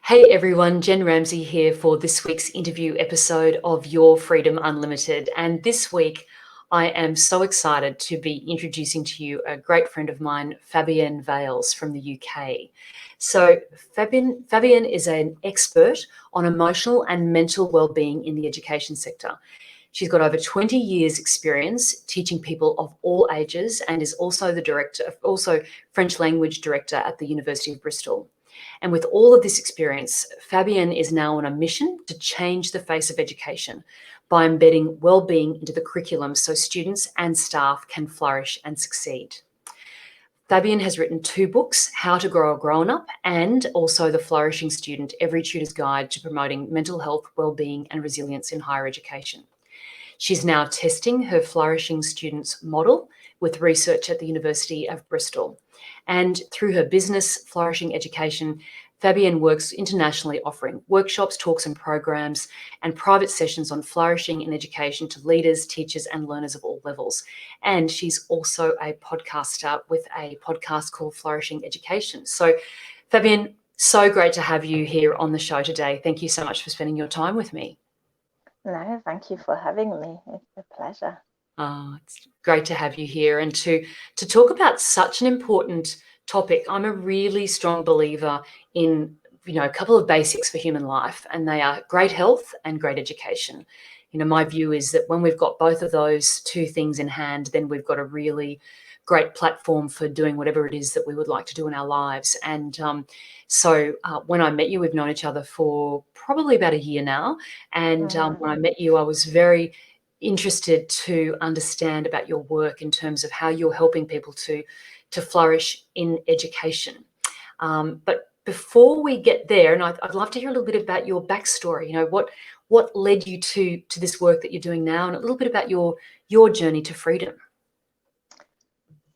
Hey everyone, Jen Ramsey here for this week's interview episode of Your Freedom Unlimited. And this week, I am so excited to be introducing to you a great friend of mine, Fabienne Vailes from the UK. So Fabienne is an expert on emotional and mental well-being in the education sector. She's got over 20 years experience teaching people of all ages and is also also French language director at the University of Bristol. And with all of this experience, Fabienne is now on a mission to change the face of education by embedding well-being into the curriculum so students and staff can flourish and succeed. Fabienne has written 2 books, How to Grow a Grown-Up and also The Flourishing Student, Every Tutor's Guide to Promoting Mental Health, Wellbeing and Resilience in Higher Education. She's now testing her Flourishing Students Model with research at the University of Bristol. And through her business, Flourishing Education, Fabienne works internationally, offering workshops, talks and programs and private sessions on flourishing in education to leaders, teachers and learners of all levels. And she's also a podcaster with a podcast called Flourishing Education. So Fabienne, so great to have you here on the show today. Thank you so much for spending your time with me. No, thank you for having me. It's a pleasure. It's great to have you here and to talk about such an important topic. I'm a really strong believer in, a couple of basics for human life, and they are great health and great education. My view is that when we've got both of those 2 things in hand, then we've got a really great platform for doing whatever it is that we would like to do in our lives. And so when I met you, we've known each other for probably about a year now. And when I met you, I was very interested to understand about your work in terms of how you're helping people to flourish in education. But before we get there, and I'd love to hear a little bit about your backstory. What led you to this work that you're doing now, and a little bit about your journey to freedom.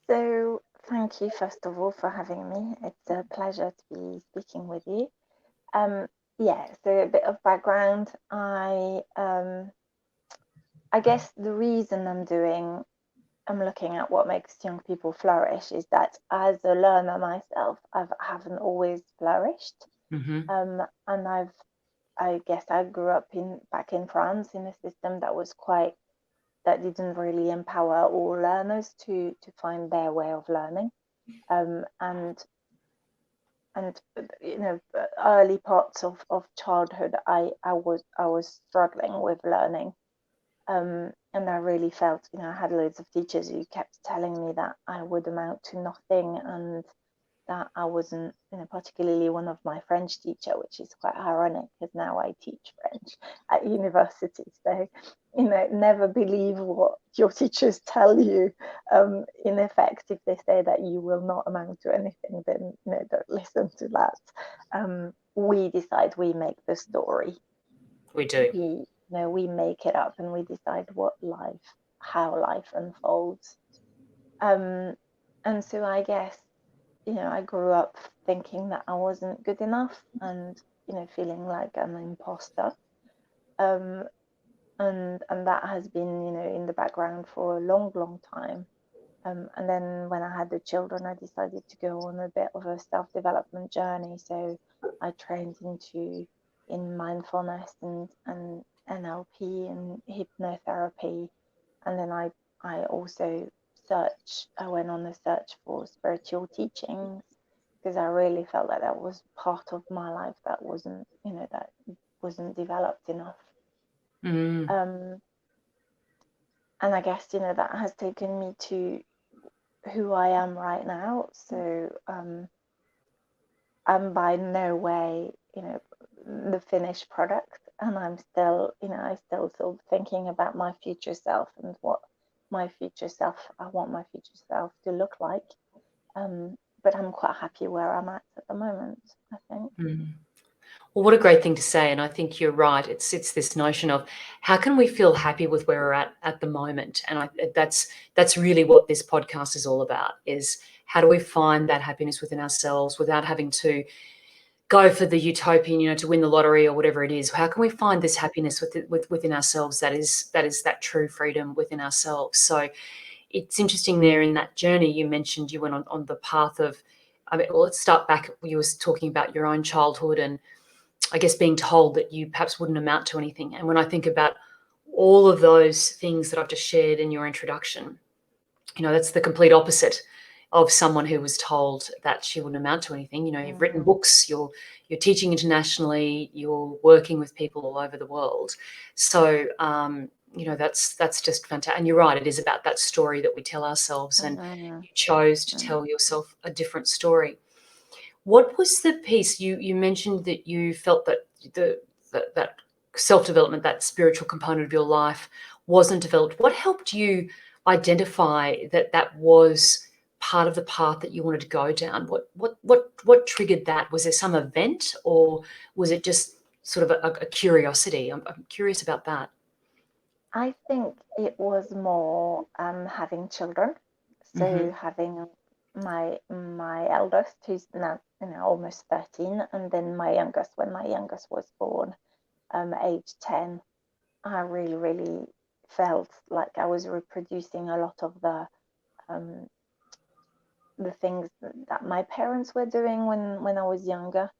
So thank you, first of all, for having me. It's a pleasure to be speaking with you. So a bit of background. I guess the reason I'm looking at what makes young people flourish is that as a learner myself, I haven't always flourished. And I guess I grew up back in France in a system that didn't really empower all learners to find their way of learning. And early parts of childhood, I was struggling with learning. And I really felt, I had loads of teachers who kept telling me that I would amount to nothing and that I wasn't, particularly one of my French teacher, which is quite ironic because now I teach French at university. So, never believe what your teachers tell you. In effect, if they say that you will not amount to anything, then, don't listen to that. We decide, we make the story. We do. We make it up and we decide how life unfolds. And so I guess, I grew up thinking that I wasn't good enough and, feeling like I'm an imposter. And that has been, in the background for a long, long time. And then when I had the children, I decided to go on a bit of a self-development journey. So I trained in mindfulness and NLP and hypnotherapy. And then I also I went on a search for spiritual teachings because I really felt that was part of my life that wasn't developed enough. And I guess, that has taken me to who I am right now. So I'm by no way, the finished product. And I'm still, I still sort of thinking about my future self and what I want my future self to look like. But I'm quite happy where I'm at the moment, I think. Well, what a great thing to say. And I think you're right. It's this notion of how can we feel happy with where we're at the moment? And that's really what this podcast is all about, is how do we find that happiness within ourselves without having to go for the utopian, to win the lottery or whatever it is. How can we find this happiness within ourselves that is that true freedom within ourselves? So it's interesting there in that journey you mentioned you went on the path of, let's start back. You were talking about your own childhood and I guess, being told that you perhaps wouldn't amount to anything. And when I think about all of those things that I've just shared in your introduction, that's the complete opposite of someone who was told that she wouldn't amount to anything. You've written books, you're teaching internationally, you're working with people all over the world. So, that's just fantastic. And you're right, it is about that story that we tell ourselves, and you chose to tell yourself a different story. What was the piece you mentioned that you felt that that self-development, that spiritual component of your life wasn't developed? What helped you identify that that was part of the path that you wanted to go down? What triggered that? Was there some event, or was it just sort of a curiosity? I'm curious about that. I think it was more having children. Mm-hmm. So having my eldest, who's now almost 13, and then my youngest, when my youngest was born, age 10, I really, really felt like I was reproducing a lot of um, the things that my parents were doing when I was younger.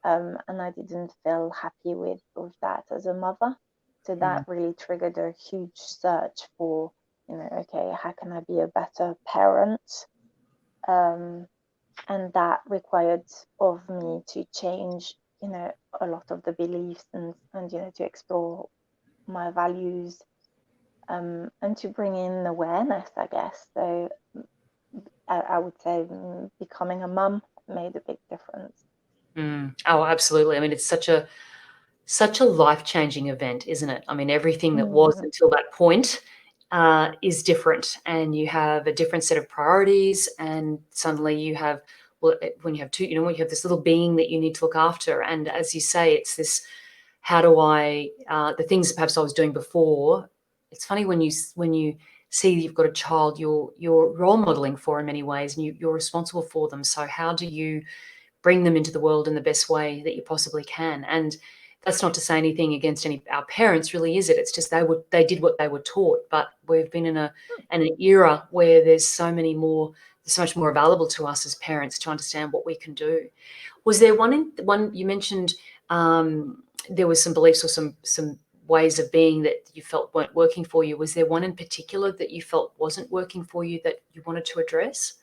And I didn't feel happy with that as a mother. So that really triggered a huge search for, okay, how can I be a better parent? Um, and that required of me to change, a lot of the beliefs and to explore my values, and to bring in awareness, I guess. So I would say becoming a mum made a big difference. Oh, absolutely. I mean, it's such a life-changing event, isn't it? I mean, everything that was Mm, until that point is different, and you have a different set of priorities, and suddenly you have, well, when you have two, when you have this little being that you need to look after, and as you say, it's this, how do I, the things that perhaps I was doing before. It's funny when you see that you've got a child you're role modeling for in many ways, and you're responsible for them. So how do you bring them into the world in the best way that you possibly can? And that's not to say anything against any our parents, really, is it? It's just they did what they were taught. But we've been in an era where there's so much more available to us as parents to understand what we can do. Was there one you mentioned? There was some beliefs or some ways of being that you felt weren't working for you. Was there one in particular that you felt wasn't working for you that you wanted to address?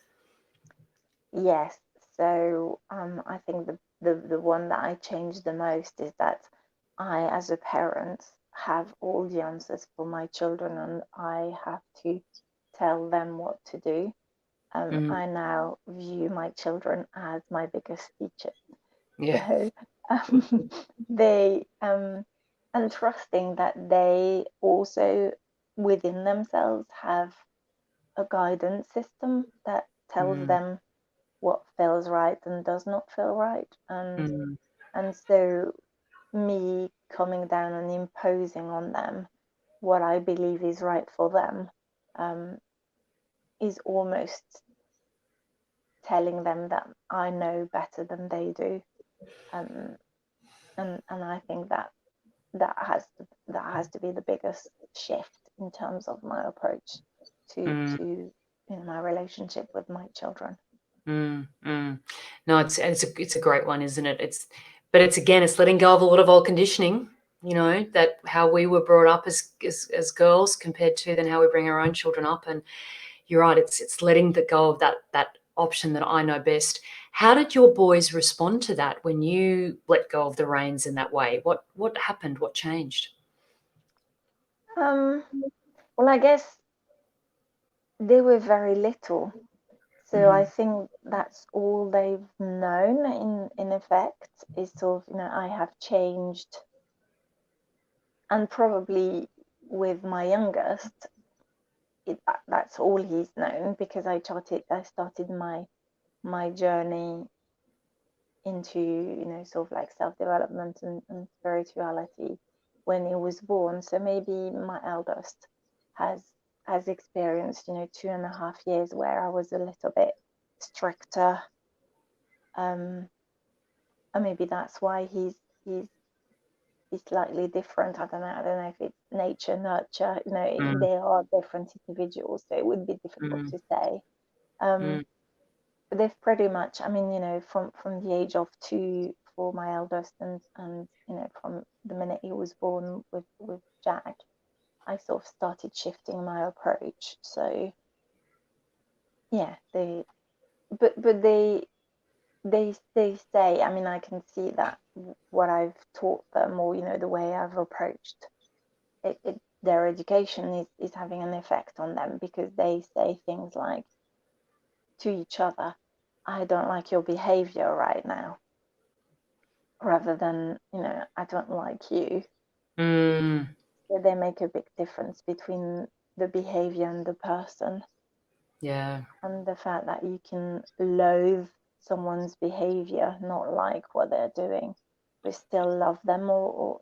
yes. So I think the one that I changed the most is that I, as a parent, have all the answers for my children, and I have to tell them what to do. Mm, I now view my children as my biggest teachers. yeah. So they and trusting that they also within themselves have a guidance system that tells Mm, them what feels right and does not feel right. mm, And so me coming down and imposing on them what I believe is right for them, um, is almost telling them that I know better than they do. Um, and I think that that has to be the biggest shift in terms of my approach to mm. my relationship with my children. Mm, mm. No, it's a great one, isn't it? But it's, again, it's letting go of a lot of old conditioning, that how we were brought up as girls compared to then how we bring our own children up. And you're right, it's letting the go of that option that I know best. How did your boys respond to that when you let go of the reins in that way? What happened? What changed? Um, well, I guess they were very little, so I Hmm. think that's all they've known in effect is sort of, I have changed, and probably with my youngest, that's all he's known because I started my journey into sort of like self-development and spirituality when he was born. So maybe my eldest has has experienced 2.5 years where I was a little bit stricter, um and maybe that's why he's he's slightly different. I don't know if it's nature, nurture, Mm, they are different individuals, so it would be difficult mm, to say. um mm, but they've pretty much, I mean, from the age of for my eldest, and from the minute he was born with Jack, I sort of started shifting my approach. So yeah, but they say, I mean, I can see that what I've taught them, or the way I've approached their education is having an effect on them, because they say things like to each other, "I don't like your behavior right now," rather than "I don't like you." So they make a big difference between the behavior and the person. Yeah. And the fact that you can loathe someone's behavior, not like what they're doing, but still love them, or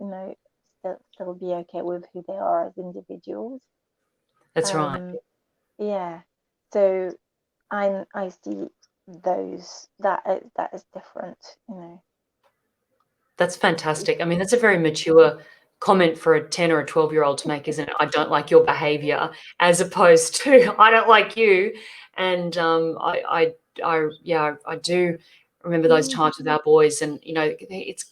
still be okay with who they are as individuals. That's right. Yeah. So I see those that is different. That's fantastic. I mean, that's a very mature comment for a 10 or a 12-year-old to make, isn't it? "I don't like your behavior," as opposed to, "I don't like you." And I do remember those times with our boys, and it's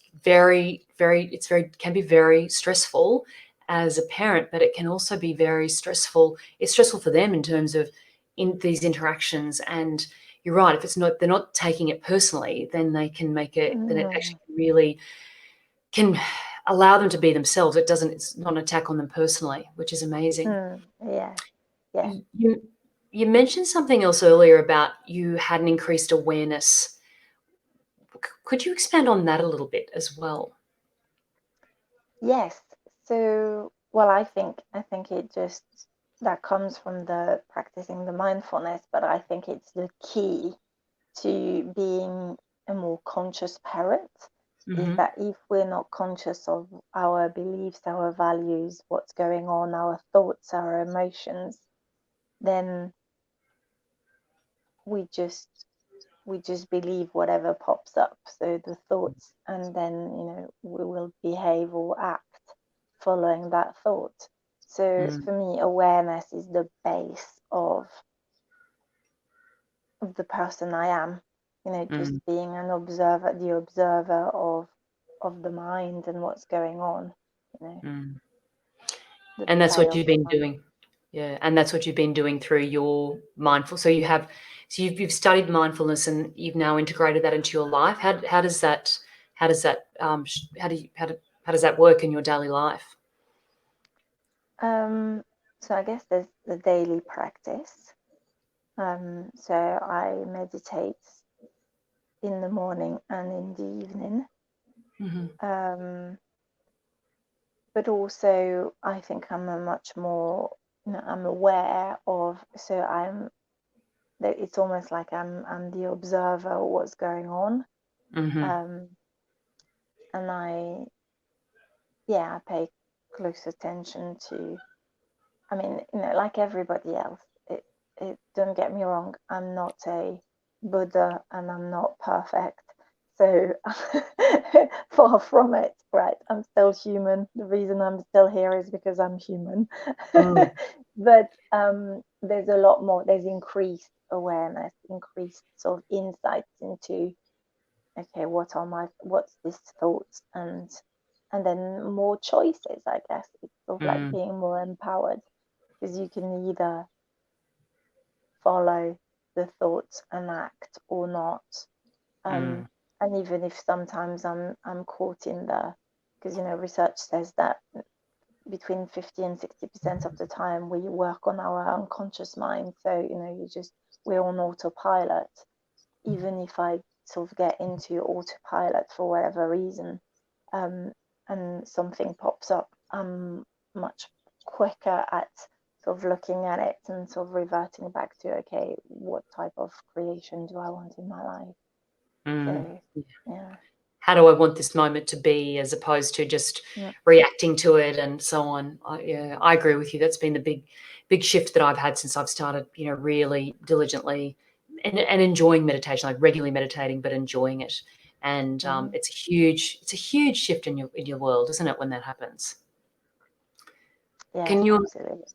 can be very stressful as a parent, but it can also be very stressful. It's stressful for them in terms of in these interactions. And you're right, if they're not taking it personally, then they can make it. Then it actually really can allow them to be themselves. It's not an attack on them personally, which is amazing. Yeah. You mentioned something else earlier about you had an increased awareness. Could you expand on that a little bit as well? Yes. So, well, I think it just that comes from the practicing the mindfulness, but I think it's the key to being a more conscious parent, is Mhm. that if we're not conscious of our beliefs, our values, what's going on, our thoughts, our emotions, then we just believe whatever pops up. So the thoughts, and then we will behave or act following that thought. So Mm, for me, awareness is the base of the person I am. Just mm, being an observer, the observer of the mind and what's going on. mm. The And that's play what of you've the been mind. doing. Yeah, and that's what you've been doing through your mindful. So you've studied mindfulness, and you've now integrated that into your life. How does that how does that work in your daily life? So I guess there's the daily practice. So I meditate in the morning and in the evening. Mhm. But also I think I'm a much more, I'm aware of, so I'm that it's almost like I'm the observer of what's going on. Mhm. Um, and I pay close attention to, I mean, like everybody else, don't get me wrong, I'm not a Buddha and I'm not perfect. So far from it, right? I'm still human. The reason I'm still here is because I'm human. Mm, But there's a lot more, there's increased awareness, increased sort of insights into, okay, what's this thought, and then more choices, I guess. It's sort of like mm, being more empowered, because you can either follow the thoughts and act or not. mm, um, and even if sometimes I'm caught in because research says that between 50 and 60% of the time we work on our unconscious mind. So we're on autopilot. Even if I sort of get into autopilot for whatever reason, um, and something pops up, I'm much quicker at sort of looking at it and sort of reverting back to, okay, what type of creation do I want in my life? mm. So yeah. How do I want this moment to be, as opposed to just Yeah. reacting to it and so on. Yeah, I agree with you. That's been the big shift that I've had since I've started, really diligently and enjoying meditation, like regularly meditating, but enjoying it. And Mhm. it's a huge shift in your world, isn't it, when that happens? Yes, Can you absolutely.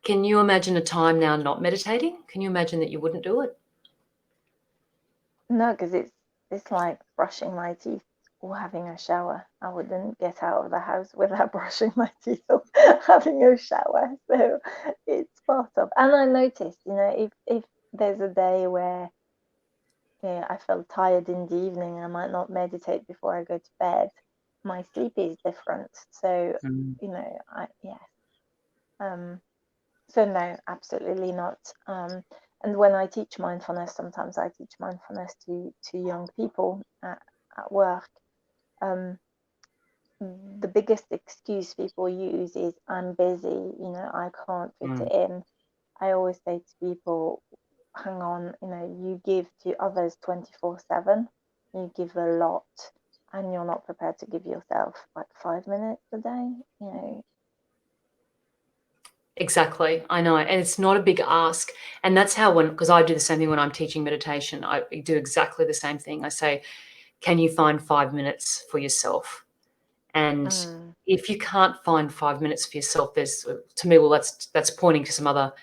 can you imagine a time now not meditating? Can you imagine that you wouldn't do it? No, because it's like brushing my teeth. or having a shower. I wouldn't get out of the house without brushing my teeth or having a shower. So it's part of. And I noticed, if there's a day where I felt tired in the evening, I might not meditate before I go to bed. My sleep is different. So, Mm. yes. So no, absolutely not. And when I teach mindfulness, sometimes I teach mindfulness to young people at work. The biggest excuse people use is I'm busy, I can't fit it in. I always say to people, hang on, you give to others 24/7, you give a lot, and you're not prepared to give yourself like 5 minutes a day. Exactly. I know. And it's not a big ask. And that's how because I do the same thing when I'm teaching meditation, I do exactly the same thing. I say, can you find 5 minutes for yourself? And if you can't find 5 minutes for yourself, there's, to me, well, that's pointing to some other,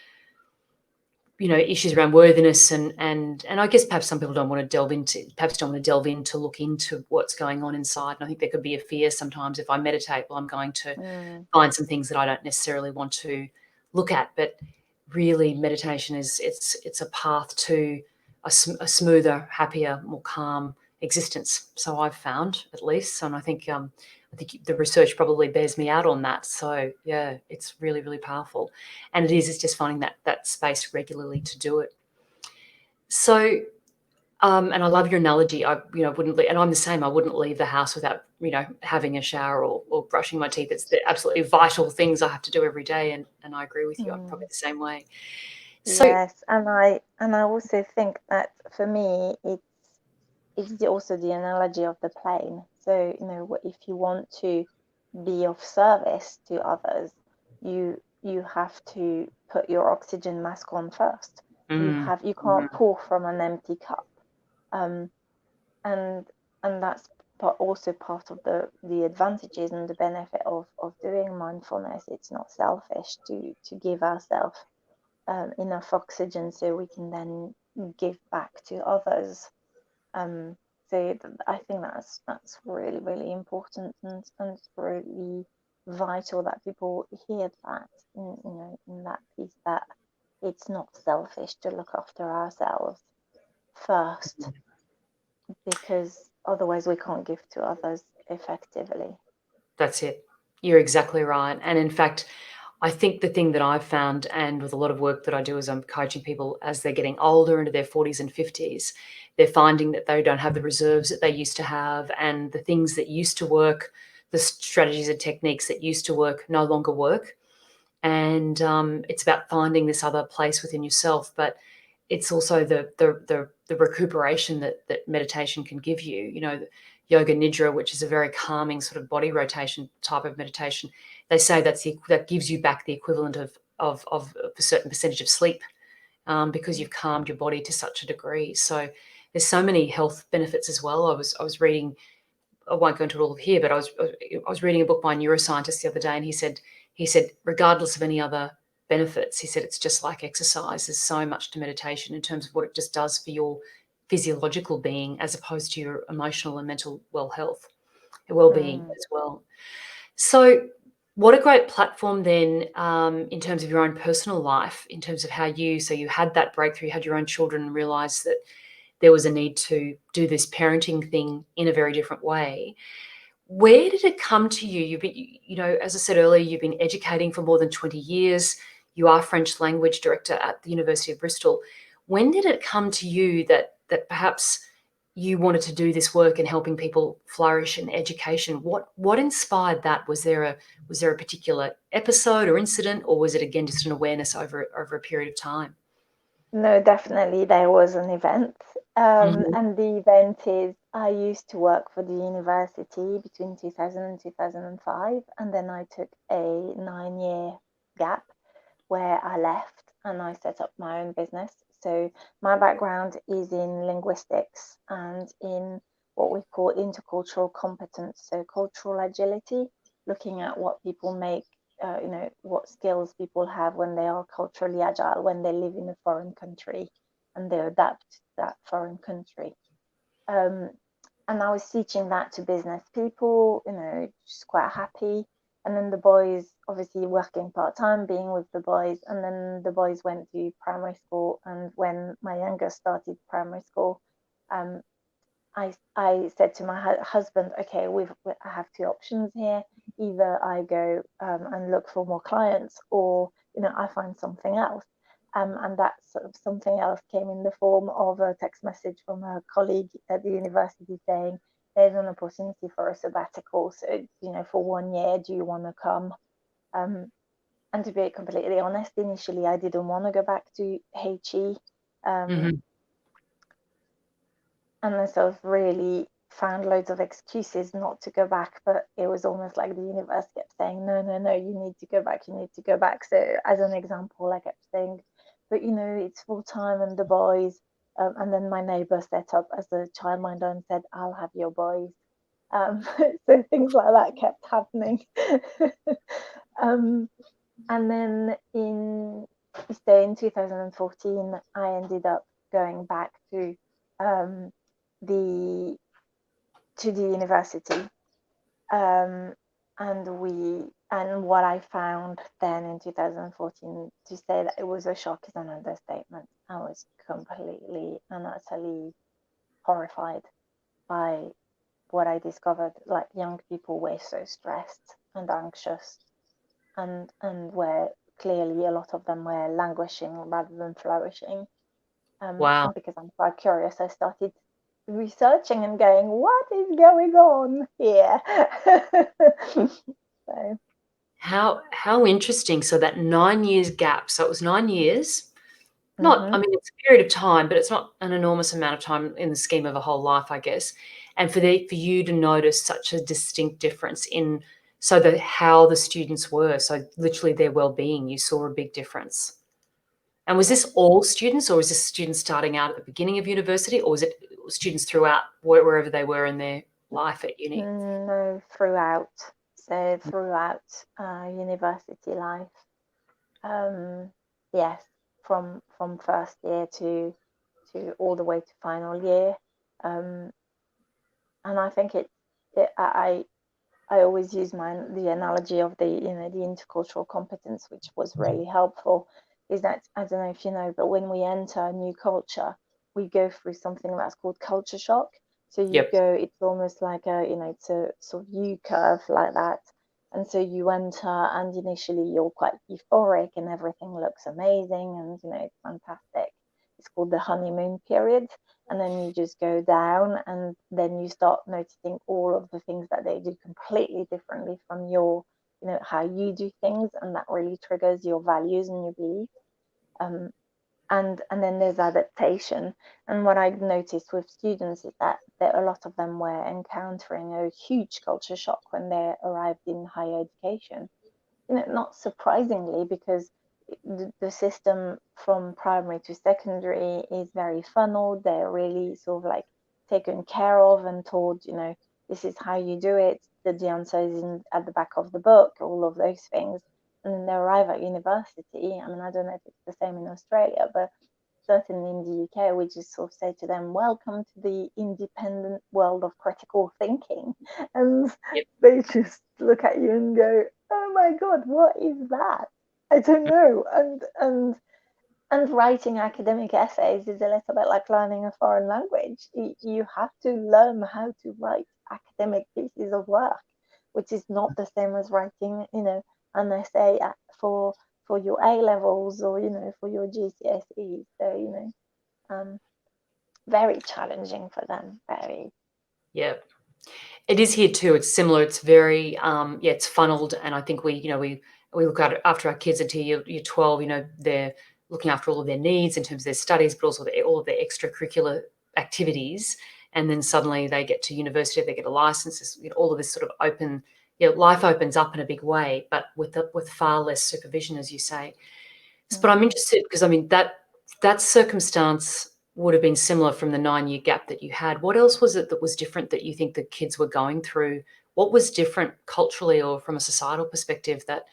issues around worthiness, and I guess perhaps some people don't want to delve into look into what's going on inside. And I think there could be a fear sometimes, if I meditate, well, I'm going to find some things that I don't necessarily want to look at. But really, meditation it's a path to a smoother, happier, more calm existence. So I've found, at least, and I think the research probably bears me out on that. So yeah, it's really, really powerful, and it's just finding that space regularly to do it. So, and I love your analogy. I wouldn't, and I'm the same. I wouldn't leave the house without having a shower or brushing my teeth. It's the absolutely vital things I have to do every day, and I agree with you. I'm probably the same way. So, Yes, and I also think that for me, it's also the analogy of the plane. So, if you want to be of service to others, you have to put your oxygen mask on first. You can't pour from an empty cup. Um, and that's also part of the advantages and the benefit of doing mindfulness. It's not selfish to give ourselves enough oxygen so we can then give back to others. So I think that's really, really important, and really vital that people hear that in that piece, that it's not selfish to look after ourselves first, because otherwise we can't give to others effectively. that's it. You're exactly right. And in fact, I think the thing that I've found, and with a lot of work that I do as I'm coaching people as they're getting older, into their 40s and 50s, they're finding that they don't have the reserves that they used to have, and the things that used to work, the strategies and techniques that used to work, no longer work. And it's about finding this other place within yourself, but it's also the recuperation that meditation can give you. Yoga nidra, which is a very calming sort of body rotation type of meditation. They say that gives you back the equivalent of a certain percentage of sleep, because you've calmed your body to such a degree. So there's so many health benefits as well. I was reading. I won't go into it all here, but I was reading a book by a neuroscientist the other day, and he said regardless of any other benefits, he said it's just like exercise. There's so much to meditation in terms of what it just does for your physiological being, as opposed to your emotional and mental well-being as well. So, what a great platform then, in terms of your own personal life, in terms of how you had that breakthrough, you had your own children, and realised that there was a need to do this parenting thing in a very different way. Where did it come to you? You've been, as I said earlier, you've been educating for more than 20 years. You are French language director at the University of Bristol. When did it come to you that perhaps you wanted to do this work in helping people flourish in education? What inspired that? Was there a particular episode or incident, or was it again just an awareness over a period of time? No, definitely there was an event. And the event is, I used to work for the university between 2000 and 2005, and then I took a 9-year gap where I left and I set up my own business. So my background is in linguistics and in what we call intercultural competence, so cultural agility, looking at what people make, what skills people have when they are culturally agile, when they live in a foreign country and they adapt to that foreign country. And I was teaching that to business people, just quite happy. And then the boys, obviously working part-time, being with the boys, and then the boys went to primary school. And when my youngest started primary school, um, I said to my husband, okay, I have two options here. Either I go and look for more clients, or I find something else. And that sort of something else came in the form of a text message from a colleague at the university saying, there's an opportunity for a sabbatical. So, for 1 year, do you want to come? And to be completely honest, initially I didn't want to go back to HE. Mm-hmm. And I sort of really found loads of excuses not to go back, but it was almost like the universe kept saying, no, you need to go back, you need to go back. So as an example, I kept saying, but it's full time and the boys, and then my neighbor set up as a childminder and said, I'll have your boys. So things like that kept happening. And then in 2014, I ended up going back to the university, and what I found then in 2014, to say that it was a shock is an understatement. I was completely and utterly horrified by what I discovered. Like, young people were so stressed and anxious, and where clearly a lot of them were languishing rather than flourishing. Wow. And because I'm quite curious, I started researching and going, what is going on here? So, How interesting. So that 9 years gap. So it was 9 years. Not, I mm-hmm. mean, it's a period of time, but it's not an enormous amount of time in the scheme of a whole life, I guess. And for you to notice such a distinct difference in how the students were, so literally their well-being, you saw a big difference. And was Yeah. this all students, or was this students starting out at the beginning of university, or was it students throughout wherever they were in their life at uni? No, throughout. So throughout university life. Yes, from first year to all the way to final year. And I think I always use the analogy of the the intercultural competence, which was really helpful. Is that, I don't know if you know, but when we enter a new culture, we go through something that's called culture shock. So Yep. it's almost like it's a sort of U curve like that. And so you enter, and initially you're quite euphoric, and everything looks amazing, and it's fantastic. It's called the honeymoon period. And then you just go down, and then you start noticing all of the things that they do completely differently from your how you do things, and that really triggers your values and your beliefs. And then there's adaptation. And what I've noticed with students is that a lot of them were encountering a huge culture shock when they arrived in higher education. Not surprisingly, because the system from primary to secondary is very funneled. They're really sort of like taken care of and told, this is how you do it. The answer is at the back of the book, all of those things. And then they arrive at university. I mean, I don't know if it's the same in Australia, but certainly in the UK, we just sort of say to them, welcome to the independent world of critical thinking. And Yep. they just look at you and go, oh my God, what is that? I don't know. And writing academic essays is a little bit like learning a foreign language. You have to learn how to write academic pieces of work, which is not the same as writing, an essay for your A levels, or for your GCSEs. So very challenging for them. Very. Yep. It is here too. It's similar. It's very, it's funneled. And I think we look at it after our kids until you're 12, they're looking after all of their needs in terms of their studies, but also all of their extracurricular activities. And then suddenly they get to university, they get a license, all of this sort of life opens up in a big way, but with far less supervision, as you say. But I'm interested because, I mean, that circumstance would have been similar from the 9-year gap that you had. What else was it that was different that you think the kids were going through? What was different culturally or from a societal perspective that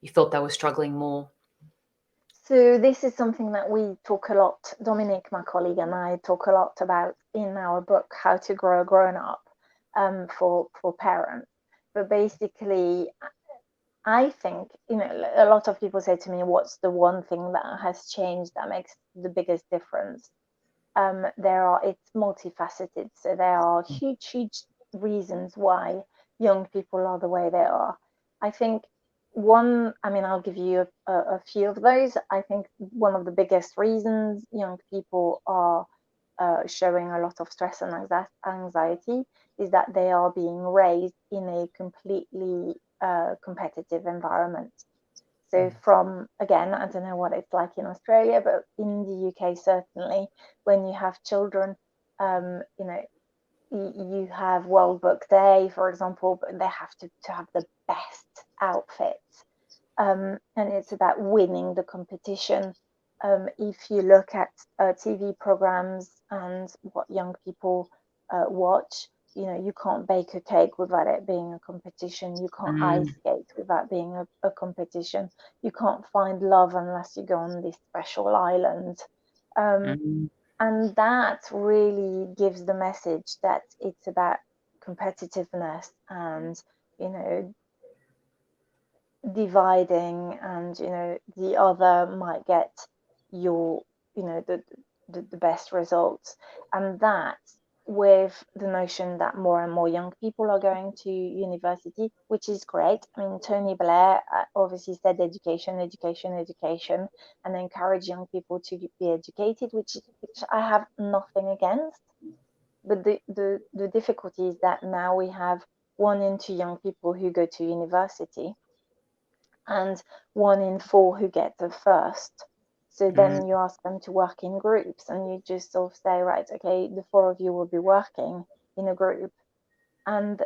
you felt they were struggling more? So this is something that we talk a lot, Dominic, my colleague, and I talk a lot about in our book, How to Grow a Grown Up. for parents. But basically, I think, a lot of people say to me, what's the one thing that has changed that makes the biggest difference? It's multifaceted. So there are huge reasons why young people are the way they are. I think I'll give you a few of those. I think one of the biggest reasons young people are showing a lot of stress and anxiety is that they are being raised in a completely competitive environment. So again, I don't know what it's like in Australia, but in the UK, certainly, when you have children, you have World Book Day, for example, but they have to have the best outfits. And it's about winning the competition. If you look at TV programs and what young people watch, you can't bake a cake without it being a competition. You can't ice skate without being a competition. You can't find love unless you go on this special island. And that really gives the message that it's about competitiveness and, dividing, and the other might get your the best results. And that, with the notion that more and more young people are going to university, which is great. I mean, Tony Blair obviously said education, education, education, and encourage young people to be educated, which I have nothing against. But the difficulty is that now we have 1 in 2 young people who go to university and 1 in 4 who get the first. So then you ask them to work in groups, and you just sort of say, right, okay, the 4 of you will be working in a group, and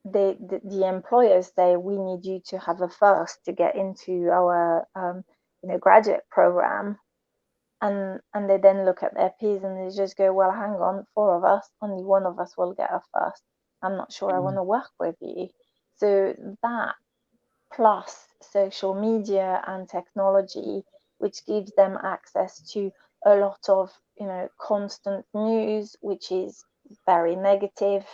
the employers say, we need you to have a first to get into our graduate program, and they then look at their peers and they just go, well, hang on, 4 of us, only 1 of us will get a first. I'm not sure I want to work with you. So that, plus social media and technology, which gives them access to a lot of constant news, which is very negative,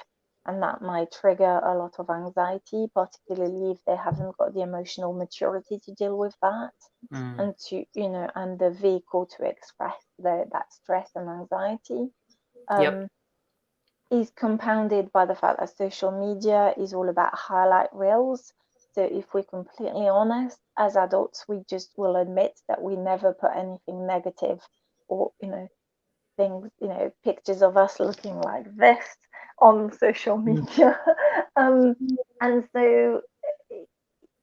and that might trigger a lot of anxiety, particularly if they haven't got the emotional maturity to deal with that, and to and the vehicle to express that stress and anxiety. Is compounded by the fact that social media is all about highlight reels. So if we're completely honest, as adults, we just will admit that we never put anything negative or, things, pictures of us looking like this on social media. And so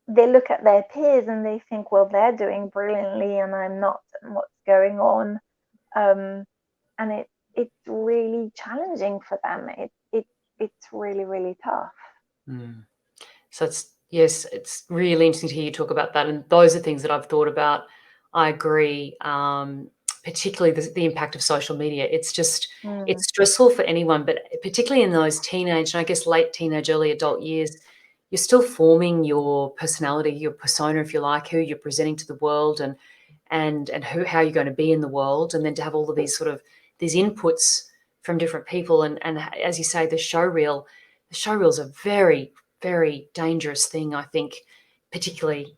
they look at their peers and they think, well, they're doing brilliantly and I'm not, and what's going on? And it's really challenging for them. It's really, really tough. So it's really interesting to hear you talk about that, and those are things that I've thought about. I agree, particularly the impact of social media. It's just it's stressful for anyone, but particularly in those teenage and I guess late teenage, early adult years, you're still forming your personality, your persona, if you like, who you're presenting to the world, and how you're going to be in the world, and then to have all of these these inputs from different people, and as you say, the showreel's a very, very dangerous thing, I think, particularly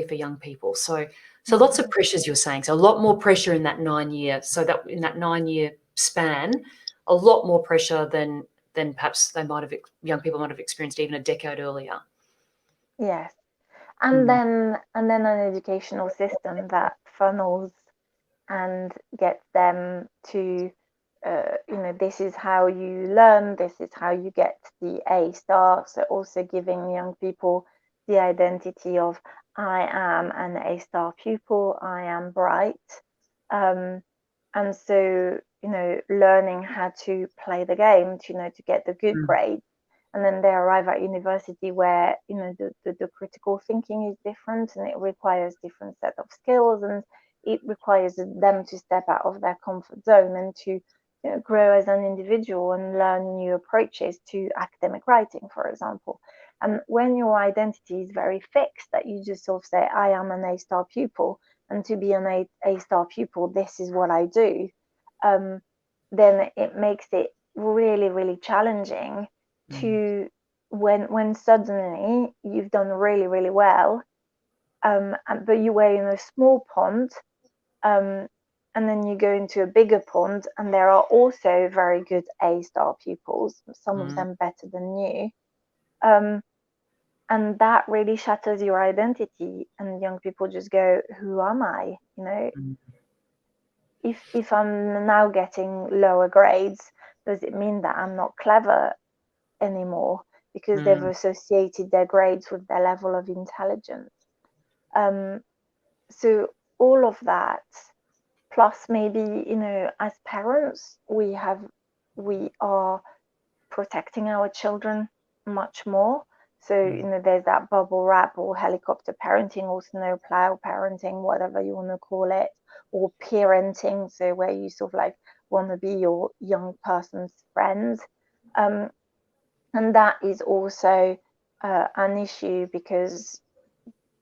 for young people. So lots of pressures, you're saying. So a lot more pressure in that 9-year. So that in that 9-year span, a lot more pressure than perhaps young people might have experienced even a decade earlier. Yes. And then an educational system that funnels and gets them to this is how you learn, this is how you get the A star. So also giving young people the identity of, I am an A star pupil, I am bright. And so learning how to play the game to get the good grades. And then they arrive at university where the critical thinking is different, and it requires different set of skills, and it requires them to step out of their comfort zone and to grow as an individual and learn new approaches to academic writing, for example. And when your identity is very fixed, that you just sort of say, I am an A star pupil, and to be an A star pupil, this is what I do, then it makes it really, really challenging to when suddenly you've done really, really well, but you were in a small pond, and then you go into a bigger pond, and there are also very good A-star pupils, some of them better than you. And that really shatters your identity, and young people just go, who am I? You know, if I'm now getting lower grades, does it mean that I'm not clever anymore? Because they've associated their grades with their level of intelligence. So all of that, plus maybe, you know, as parents, we are protecting our children much more. So, you know, there's that bubble wrap or helicopter parenting, or snowplow parenting, whatever you want to call it, or parenting. So where you sort of like want to be your young person's friend. And that is also an issue because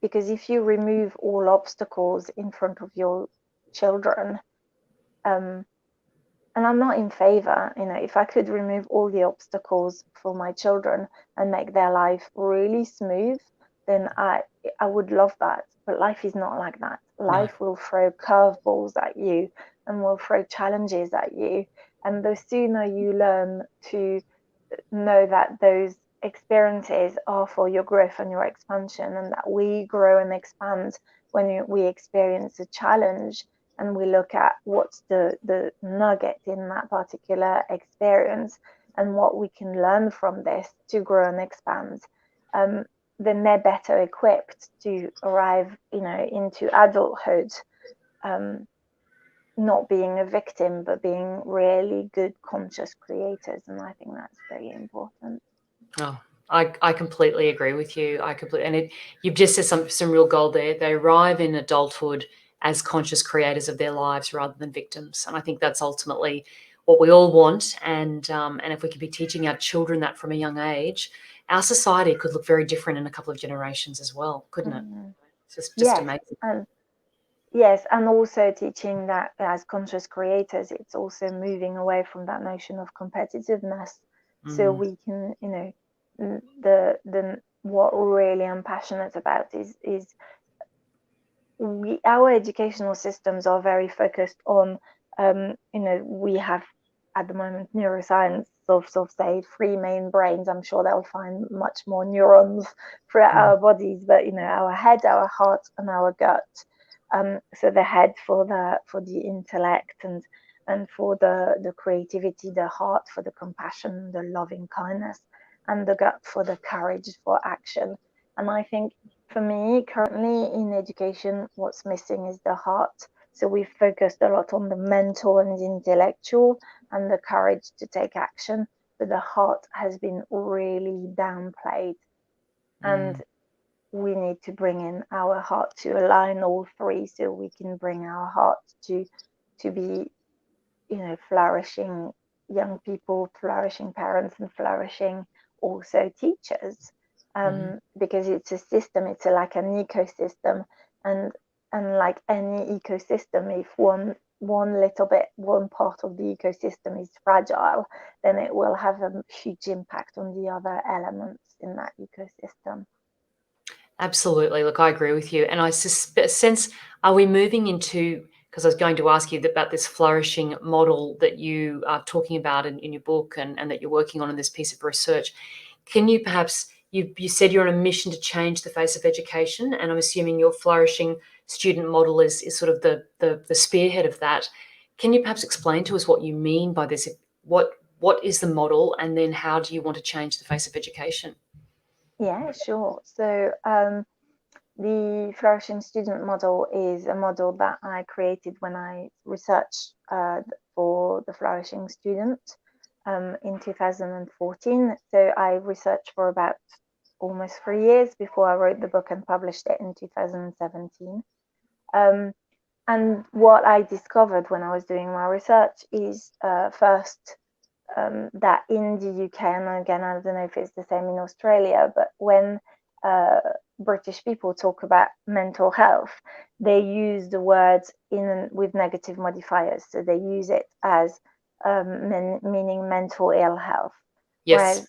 if you remove all obstacles in front of your children, and I'm not in favor, you know, if I could remove all the obstacles for my children and make their life really smooth, then I would love that. But life is not like that. Life will throw curveballs at you and will throw challenges at you. And the sooner you learn to know that those experiences are for your growth and your expansion, and that we grow and expand when we experience a challenge, and we look at what's the nugget in that particular experience and what we can learn from this to grow and expand, then they're better equipped to arrive, you know, into adulthood, not being a victim, but being really good conscious creators. And I think that's very important. Oh, I completely agree with you. You've just said some real gold there. They arrive in adulthood as conscious creators of their lives rather than victims, and I think that's ultimately what we all want. And if we could be teaching our children that from a young age, our society could look very different in a couple of generations as well, couldn't it? It's just Yes, amazing. and yes, and also teaching that as conscious creators, it's also moving away from that notion of competitiveness, so we can, you know, the what really I'm passionate about is our educational systems are very focused on, you know, we have at the moment neuroscience sort of say 3 main brains. I'm sure they'll find much more neurons throughout our bodies, but you know, our head, our heart, and our gut. So the head for the intellect and for the creativity, the heart for the compassion, the loving kindness, and the gut for the courage for action. And I think for me, currently in education, what's missing is the heart. So we've focused a lot on the mental and the intellectual and the courage to take action, but the heart has been really downplayed. And we need to bring in our heart to align all three, so we can bring our heart to be, you know, flourishing young people, flourishing parents, and flourishing also teachers, because it's a system, it's like an ecosystem, and like any ecosystem, if one little bit, one part of the ecosystem is fragile, then it will have a huge impact on the other elements in that ecosystem. Absolutely. Look, I agree with you. And I sense, are we moving into, because I was going to ask you about this flourishing model that you are talking about in your book, and that you're working on in this piece of research. Can you perhaps, you said you're on a mission to change the face of education, and I'm assuming your flourishing student model is sort of the spearhead of that. Can you perhaps explain to us what you mean by this? What is the model, and then how do you want to change the face of education? Yeah, sure. So the Flourishing Student Model is a model that I created when I researched for the Flourishing Student in 2014. So I researched for about almost 3 years before I wrote the book and published it in 2017. And what I discovered when I was doing my research is first, that in the UK, and again, I don't know if it's the same in Australia, but when British people talk about mental health, they use the words with negative modifiers. So they use it as meaning mental ill health. Yes. Whereas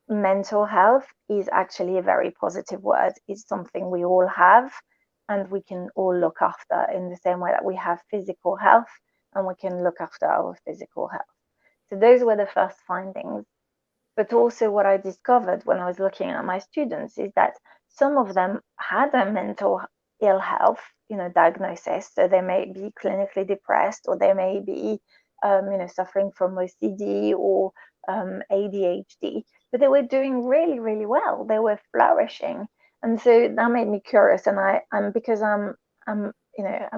mental health is actually a very positive word. It's something we all have and we can all look after in the same way that we have physical health and we can look after our physical health. So those were the first findings. But also what I discovered when I was looking at my students is that some of them had a mental ill health, diagnosis. So they may be clinically depressed, or they may be, suffering from OCD or ADHD, but they were doing really, really well. They were flourishing, and so that made me curious. And I'm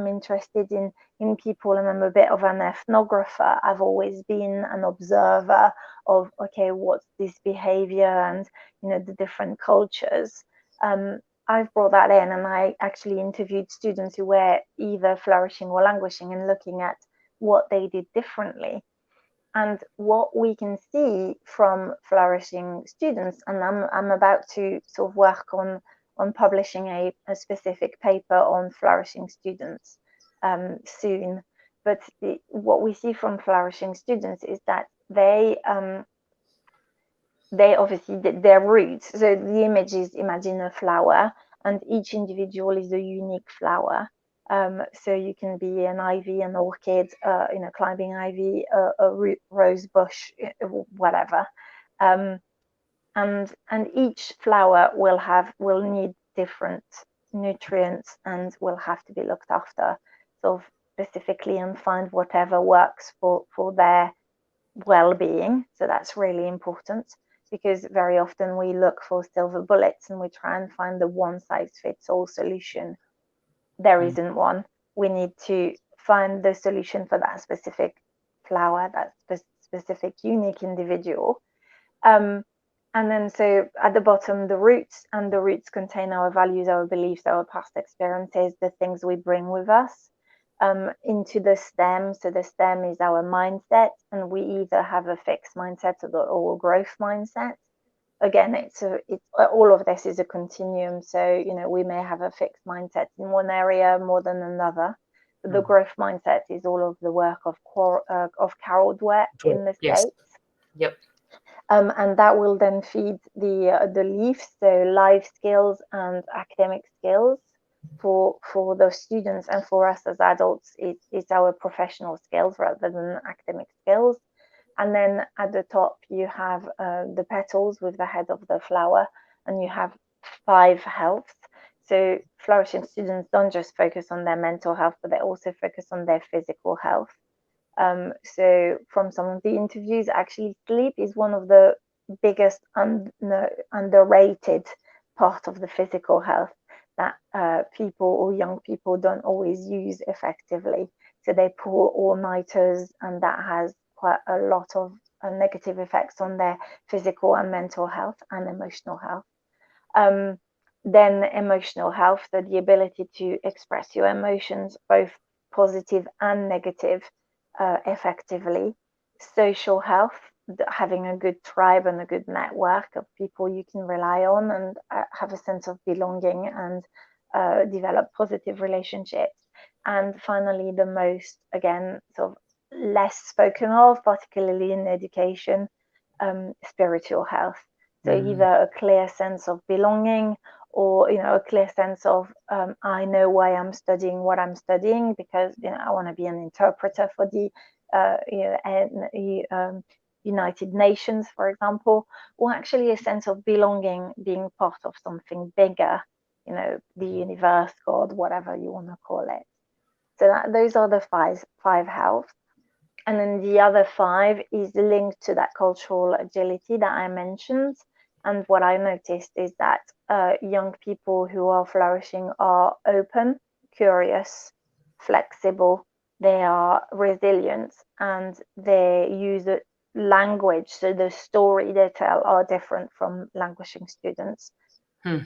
interested in people, and I'm a bit of an ethnographer. I've always been an observer of, okay, what's this behavior and the different cultures. I've brought that in, and I actually interviewed students who were either flourishing or languishing and looking at what they did differently. And what we can see from flourishing students, and I'm about to sort of work on publishing a specific paper on flourishing students soon. But what we see from flourishing students is that they obviously, their roots. So the image is, imagine a flower, and each individual is a unique flower. So you can be an ivy, an orchid, climbing ivy, a rose bush, whatever. And each flower will need different nutrients and will have to be looked after sort of specifically, and find whatever works for their well-being. So that's really important, because very often we look for silver bullets and we try and find the one-size-fits-all solution. There isn't one. We need to find the solution for that specific flower, that specific unique individual. And then, so at the bottom, the roots, and the roots contain our values, our beliefs, our past experiences, the things we bring with us. Into the stem. So the stem is our mindset, and we either have a fixed mindset or a growth mindset. Again, it's all of this is a continuum. So we may have a fixed mindset in one area more than another. But the growth mindset is all of the work of Carol Dweck in the States. Yep. And that will then feed the leaves, so life skills and academic skills for those students, and for us as adults, it's our professional skills rather than academic skills. And then at the top you have the petals with the head of the flower, and you have 5 healths. So flourishing students don't just focus on their mental health, but they also focus on their physical health. So from some of the interviews, actually sleep is one of the biggest underrated part of the physical health that people or young people don't always use effectively. So they pull all-nighters, and that has quite a lot of negative effects on their physical and mental health and emotional health. Then emotional health, so the ability to express your emotions, both positive and negative, effectively. Social health, having a good tribe and a good network of people you can rely on and have a sense of belonging and develop positive relationships. And finally, the most, again, sort of less spoken of, particularly in education, spiritual health. So either a clear sense of belonging, or a clear sense of I know why I'm studying what I'm studying, because I want to be an interpreter for the United Nations, for example, or actually a sense of belonging, being part of something bigger, the universe, God, whatever you want to call it. So those are the five health. And then the other 5 is linked to that cultural agility that I mentioned. And what I noticed is that young people who are flourishing are open, curious, flexible, they are resilient, and they use language. So the story they tell are different from languishing students.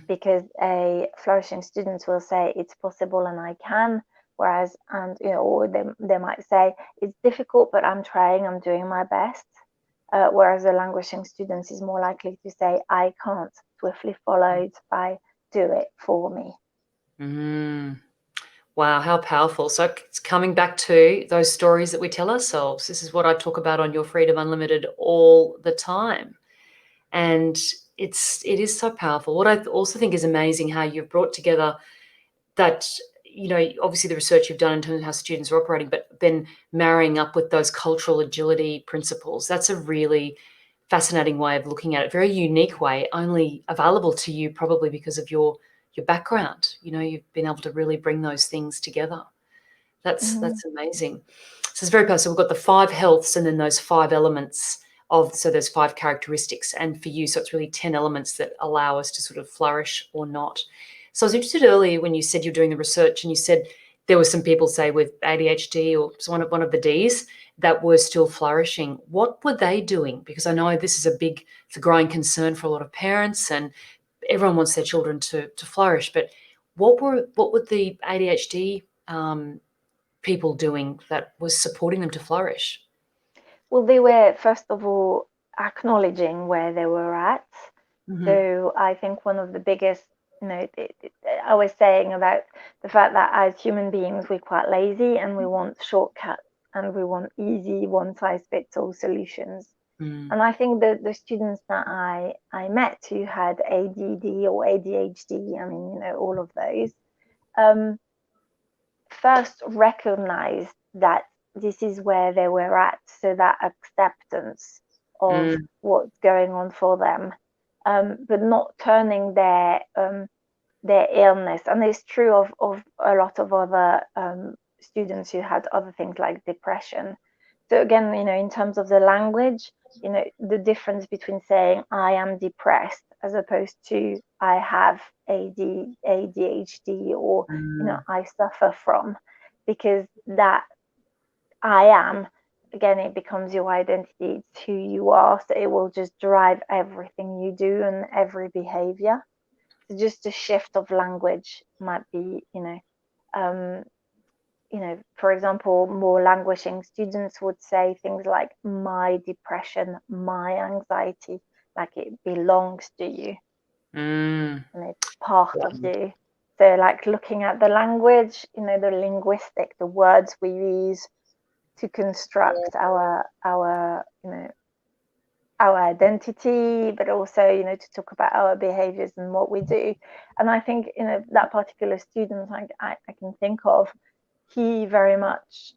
Because a flourishing student will say it's possible and I can, whereas, or they might say it's difficult, but I'm trying, I'm doing my best. Whereas a languishing student is more likely to say I can't, swiftly followed by do it for me. Wow, how powerful. So it's coming back to those stories that we tell ourselves. This is what I talk about on Your Freedom Unlimited all the time. And it is so powerful. What I also think is amazing how you've brought together that, obviously the research you've done in terms of how students are operating, but then marrying up with those cultural agility principles. That's a really fascinating way of looking at it, very unique way, only available to you probably because of your background. You've been able to really bring those things together. That's amazing. So it's very powerful. So we've got the 5 healths and then those 5 elements so there's 5 characteristics. And for you, so it's really 10 elements that allow us to sort of flourish or not. So I was interested earlier when you said you're doing the research and you said there were some people, say, with ADHD or one of the Ds that were still flourishing. What were they doing? Because I know this is it's a growing concern for a lot of parents, and everyone wants their children to flourish. But what were the ADHD people doing that was supporting them to flourish? Well, they were, first of all, acknowledging where they were at. Mm-hmm. So I think one of the biggest, I was saying about the fact that as human beings, we're quite lazy and we want shortcuts and we want easy one-size-fits-all solutions. And I think that the students that I met who had ADD or ADHD, I mean, all of those, first recognized that this is where they were at, so that acceptance of what's going on for them, but not turning their illness. And it's true of a lot of other students who had other things like depression. So again, in terms of the language, the difference between saying I am depressed as opposed to I have ADHD or I suffer from, because that I am, again, it becomes your identity, it's who you are, so it will just drive everything you do and every behavior. So just a shift of language might be, for example, more languishing students would say things like my depression, my anxiety, like it belongs to you and it's part of you. So like looking at the language, the linguistic, the words we use to construct our our identity, but also to talk about our behaviors and what we do. And I think that particular student I can think of, he very much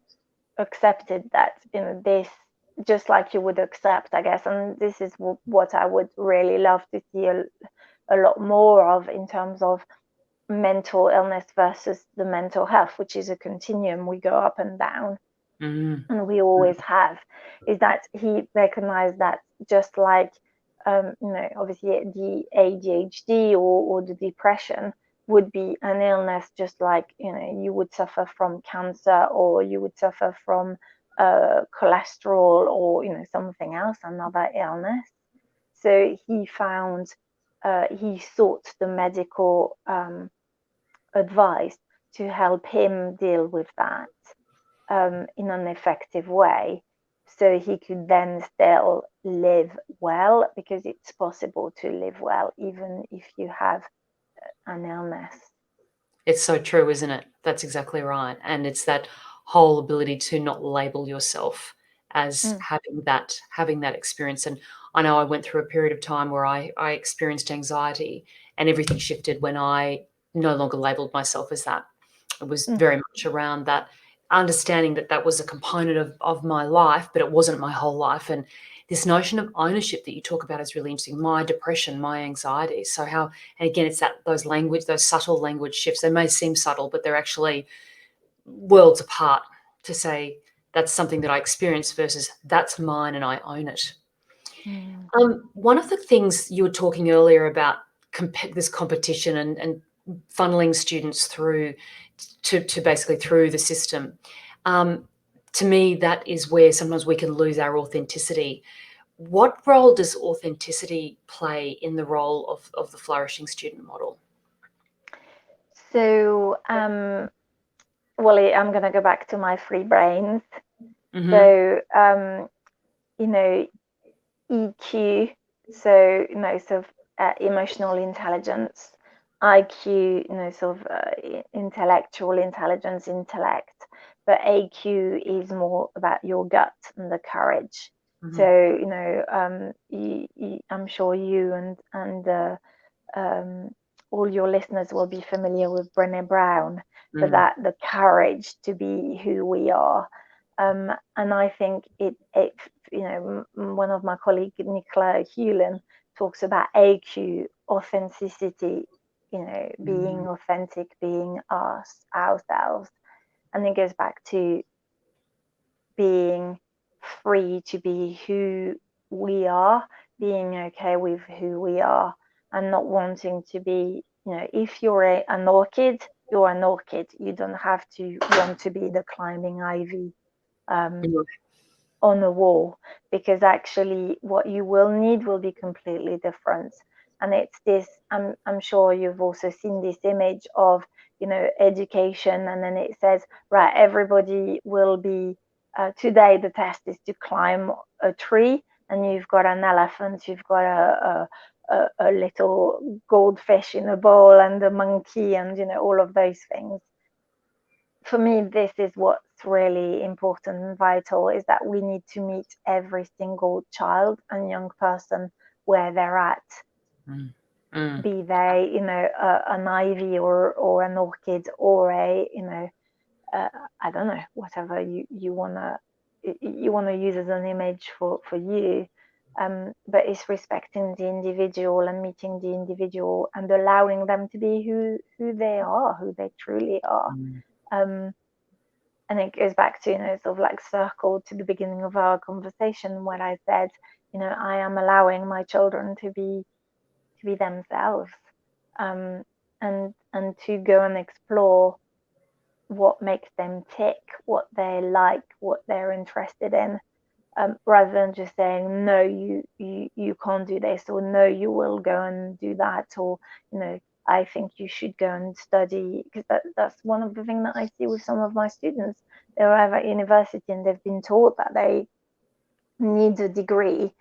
accepted that this, just like you would accept, I guess, and this is what I would really love to see a lot more of in terms of mental illness versus the mental health, which is a continuum. We go up and down, and we always have, is that he recognized that just like obviously the ADHD or the depression would be an illness, just like you would suffer from cancer or you would suffer from cholesterol or something else, another illness. So he found he sought the medical advice to help him deal with that in an effective way, so he could then still live well, because it's possible to live well even if you have an illness. It's so true, isn't it? That's exactly right. And it's that whole ability to not label yourself as having that experience. And I know I went through a period of time where I experienced anxiety, and everything shifted when I no longer labeled myself as that. It was very much around that understanding that that was a component of my life, but it wasn't my whole life. And this notion of ownership that you talk about is really interesting. My depression, my anxiety. So how, and again, it's those subtle language shifts. They may seem subtle, but they're actually worlds apart, to say that's something that I experienced versus that's mine and I own it. One of the things you were talking earlier about this competition and funneling students through to basically through the system. To me, that is where sometimes we can lose our authenticity. What role does authenticity play in the role of the flourishing student model? So, well, I'm going to go back to my 3 brains. So, EQ, so, emotional intelligence, IQ, sort of intellectual intelligence, intellect, but AQ is more about your gut and the courage. Mm-hmm. So, I'm sure you and all your listeners will be familiar with Brené Brown, but that the courage to be who we are. And I think it one of my colleagues, Nicola Hewlin, talks about AQ, authenticity, being authentic, being us, ourselves. And it goes back to being free to be who we are, being okay with who we are, and not wanting to be, if you're an orchid, you're an orchid. You don't have to want to be the climbing ivy on the wall, because actually what you will need will be completely different. And it's this, I'm sure you've also seen this image of, education, and then it says, right, everybody will be, today the test is to climb a tree, and you've got an elephant, you've got a little goldfish in a bowl, and a monkey, and all of those things. For me, this is what's really important and vital, is that we need to meet every single child and young person where they're at. Be they, an ivy or an orchid, or a, I don't know, whatever you wanna use as an image for you. But it's respecting the individual and meeting the individual and allowing them to be who they are, who they truly are. And it goes back to, sort of like circle to the beginning of our conversation when I said, I am allowing my children to be themselves, and to go and explore what makes them tick, what they like, what they're interested in, rather than just saying, no, you can't do this, or no, you will go and do that, or I think you should go and study, because that's one of the things that I see with some of my students. They arrive at university and they've been taught that they need a degree,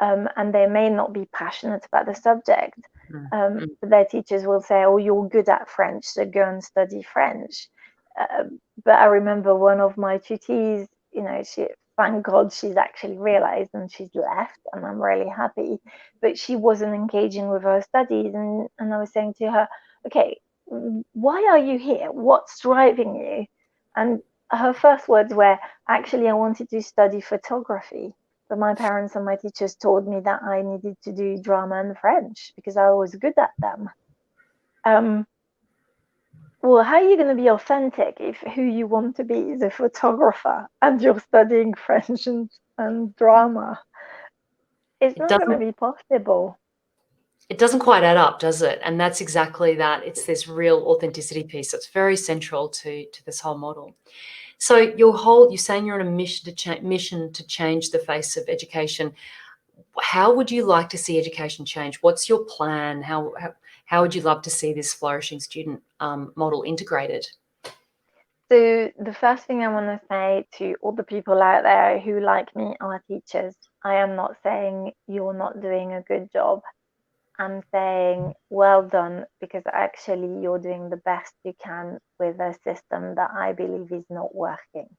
and they may not be passionate about the subject, but their teachers will say, oh, you're good at French, so go and study French. But I remember one of my tutees, thank God she's actually realized and she's left, and I'm really happy, but she wasn't engaging with her studies, and I was saying to her, okay, why are you here? What's driving you? And her first words were, actually, I wanted to study photography, but my parents and my teachers told me that I needed to do drama and French because I was good at them. Well, how are you going to be authentic if who you want to be is a photographer and you're studying French and drama? It's not going to be possible. It doesn't quite add up, does it? And that's exactly that. It's this real authenticity piece that's very central to this whole model. So you're saying you're on a mission to change the face of education. How would you like to see education change? What's your plan? How would you love to see this flourishing student model integrated? So the first thing I want to say to all the people out there who, like me, are teachers, I am not saying you're not doing a good job. I'm saying well done, because actually you're doing the best you can with a system that I believe is not working.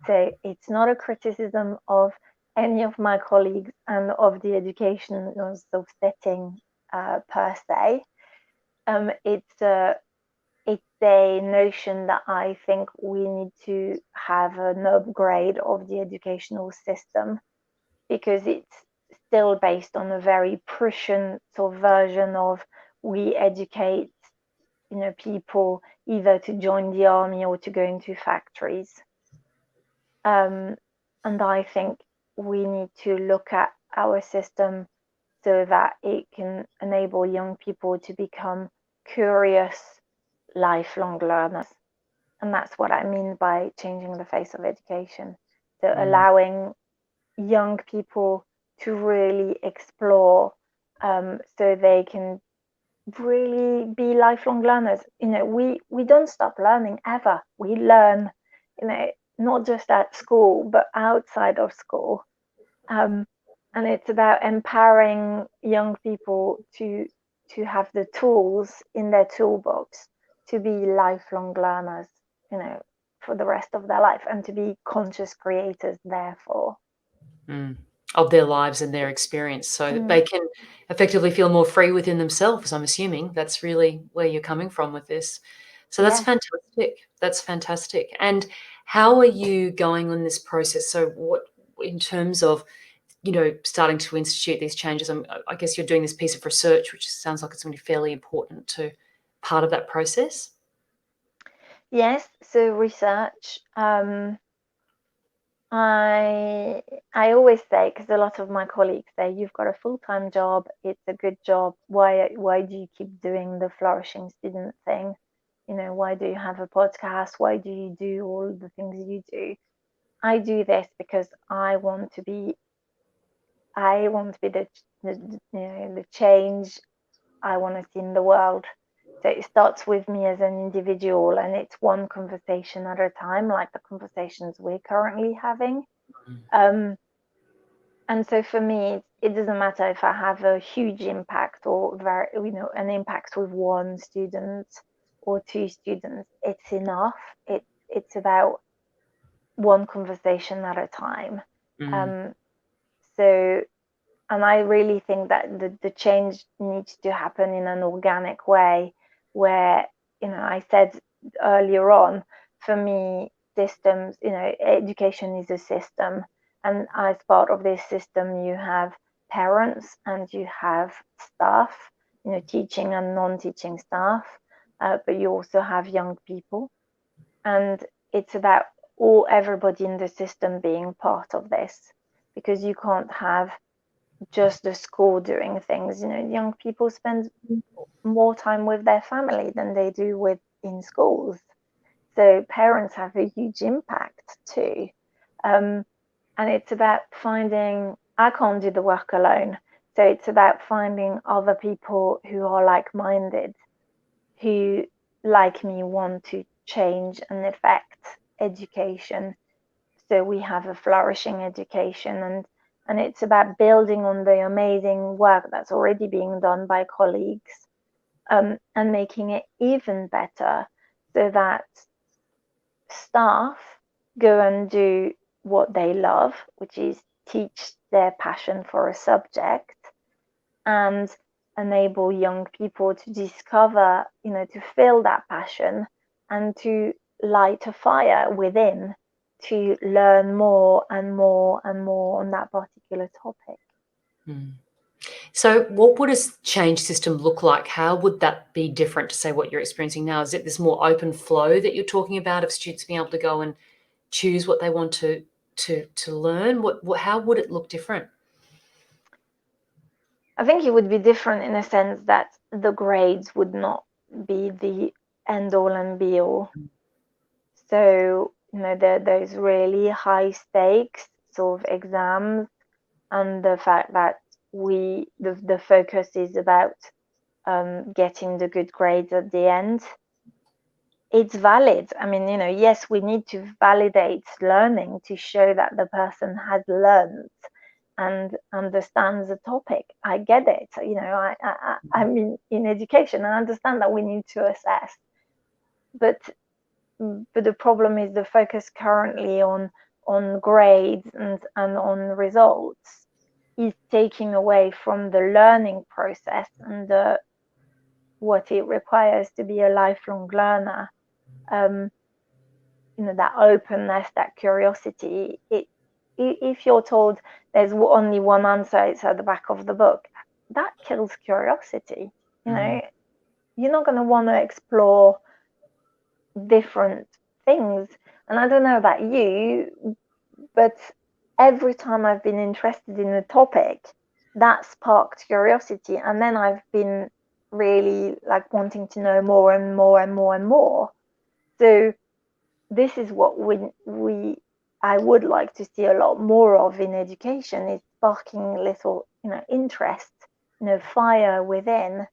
So it's not a criticism of any of my colleagues and of the educational sort of setting per se. It's a notion that I think we need to have an upgrade of the educational system, because it's still based on a very Prussian sort of version of, we educate people either to join the army or to go into factories. And I think we need to look at our system so that it can enable young people to become curious, lifelong learners. And that's what I mean by changing the face of education. So allowing young people to really explore, so they can really be lifelong learners. We don't stop learning ever. We learn, not just at school, but outside of school. And it's about empowering young people to to have the tools in their toolbox to be lifelong learners, you know, for the rest of their life, and to be conscious creators therefore. Of their lives and their experience, so that they can effectively feel more free within themselves. I'm assuming that's really where you're coming from with this. So that's Yes. fantastic. That's fantastic. And how are you going on this process? So what, in terms of, you know, starting to institute these changes, I guess you're doing this piece of research, which sounds like it's going to be fairly important to part of that process. Yes, so research. I always say, because a lot of my colleagues say, you've got a full-time job, it's a good job. Why do you keep doing the flourishing student thing? You know, why do you have a podcast? Why do you do all the things you do? I do this because I want to be the you know, the change I want to see in the world. So it starts with me as an individual, and it's one conversation at a time, like the conversations we're currently having. And so for me, it doesn't matter if I have a huge impact or an impact with one student or two students. It's enough. It's about one conversation at a time. Um, so and I really think that the change needs to happen in an organic way, where, you know, I said earlier on, for me, systems, you know, education is a system. And as part of this system, you have parents and you have staff, you know, teaching and non-teaching staff, but you also have young people. And it's about everybody in the system being part of this, because you can't have just the school doing things. You know, young people spend more time with their family than they do in schools. So parents have a huge impact too. And it's about finding, I can't do the work alone. So it's about finding other people who are like-minded, who, like me, want to change and affect education. So we have a flourishing education, and it's about building on the amazing work that's already being done by colleagues, and making it even better, so that staff go and do what they love, which is teach their passion for a subject, and enable young people to discover, you know, to feel that passion and to light a fire within to learn more and more and more on that particular topic. So what would a change system look like? How would that be different to, say, what you're experiencing now? Is it this more open flow that you're talking about, of students being able to go and choose what they want to learn? How would it look different? I think it would be different in a sense that the grades would not be the end all and be all. So, you know, there's really high stakes sort of exams, and the fact that the focus is about getting the good grades at the end. It's valid. I mean, you know, yes, we need to validate learning to show that the person has learned and understands the topic. I get it. You know, I'm in education, and I understand that we need to assess. But the problem is the focus currently on grades and on results is taking away from the learning process and what it requires to be a lifelong learner. You know, that openness, that curiosity. If you're told there's only one answer, it's at the back of the book, that kills curiosity. You know, you're not going to want to explore different things. And I don't know about you, but every time I've been interested in a topic, that sparked curiosity, and then I've been really like wanting to know more and more and more and more. So this is what I would like to see a lot more of in education, is sparking little, you know, interest, you know, fire within.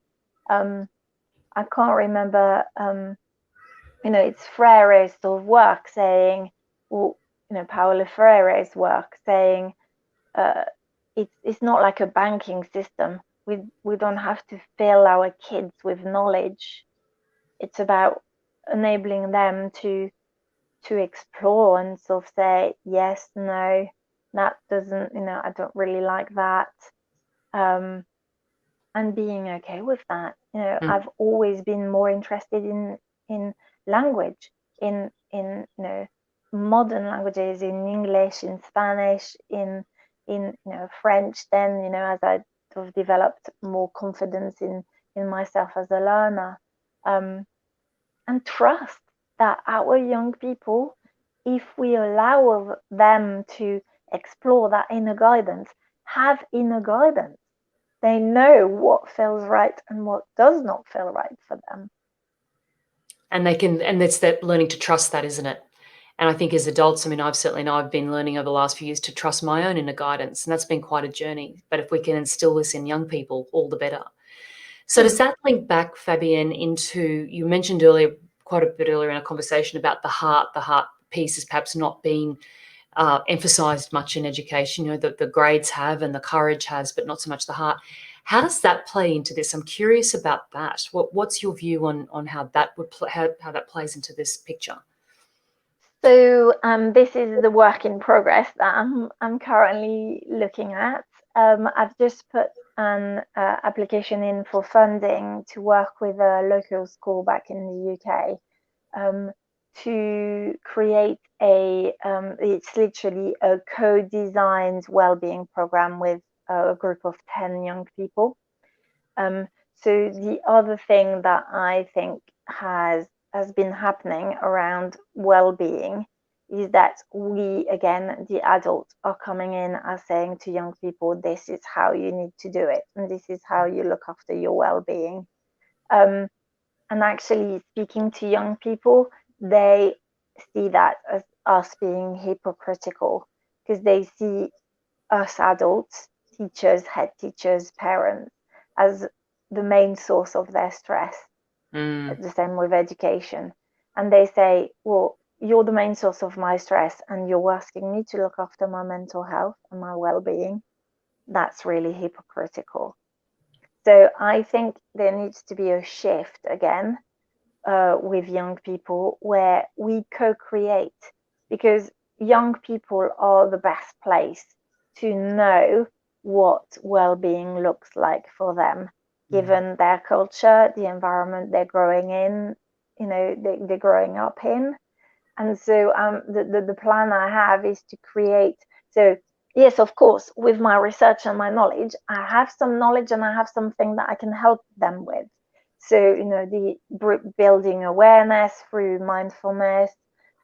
I can't remember, you know, it's Freire's sort of work saying, well, you know, Paulo Freire's work saying, it's not like a banking system. we don't have to fill our kids with knowledge. It's about enabling them to explore and sort of say yes, no, that doesn't, I don't really like that, and being okay with that. I've always been more interested in language, in modern languages, in English, in Spanish, in French. Then as I sort of developed more confidence in myself as a learner, and trust that our young people, if we allow them to explore that inner guidance, have inner guidance. They know what feels right and what does not feel right for them. And it's that learning to trust that, isn't it? And I think as adults, I mean, I've been learning over the last few years to trust my own inner guidance, and that's been quite a journey. But if we can instill this in young people, all the better. So does that link back, Fabienne, into, you mentioned earlier, quite a bit earlier in our conversation about the heart piece is perhaps not being emphasised much in education, the grades have and the courage has, but not so much the heart. How does that play into this? I'm curious about that. What's your view on how that how that plays into this picture? So this is the work in progress that I'm currently looking at. I've just put an application in for funding to work with a local school back in the UK, to create it's literally a co-designed well-being program with a group of 10 young people. So the other thing that I think has been happening around well-being is that we, again, the adults, are coming in as saying to young people, this is how you need to do it, and this is how you look after your well-being. And actually speaking to young people, they see that as us being hypocritical, because they see us adults, teachers, head teachers, parents, as the main source of their stress. The same with education. And they say, well, you're the main source of my stress and you're asking me to look after my mental health and my well-being. That's really hypocritical. So I think there needs to be a shift again, with young people, where we co-create, because young people are the best place to know what well-being looks like for them, given their culture, the environment they're growing in, they're growing up in. And so the plan I have is to create, so yes, of course, with my research and my knowledge, I have some knowledge and I have something that I can help them with. So, the building awareness through mindfulness,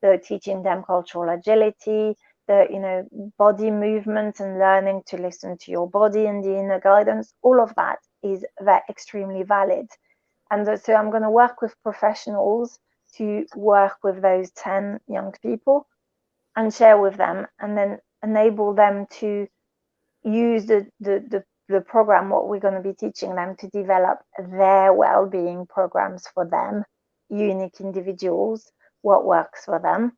the teaching them cultural agility, the, body movement and learning to listen to your body and the inner guidance, all of that is extremely valid. And so I'm going to work with professionals to work with those 10 young people and share with them, and then enable them to use the program, what we're going to be teaching them, to develop their well-being programs for them, unique individuals, what works for them,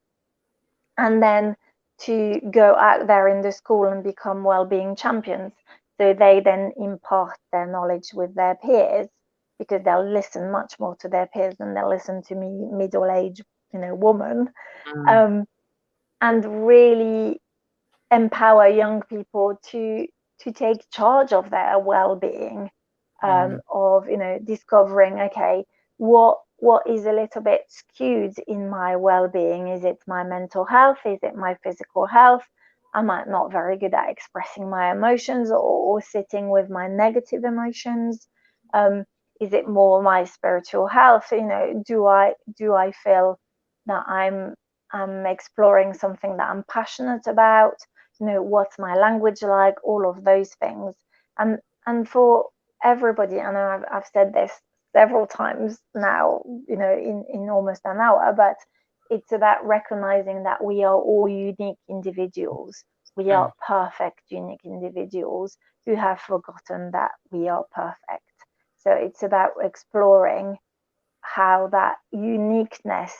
and then to go out there in the school and become well-being champions. So they then impart their knowledge with their peers, because they'll listen much more to their peers than they'll listen to me, middle-aged, woman, and really empower young people to take charge of their well-being, of discovering, okay, what is a little bit skewed in my well-being? Is it my mental health? Is it my physical health? Am I not very good at expressing my emotions, or sitting with my negative emotions? Is it more my spiritual health? Do I feel that I'm exploring something that I'm passionate about? What's my language like? All of those things. And for everybody, I know I've said this several times now, in almost an hour, but it's about recognizing that we are all unique individuals. We are perfect, unique individuals who have forgotten that we are perfect. So it's about exploring how that uniqueness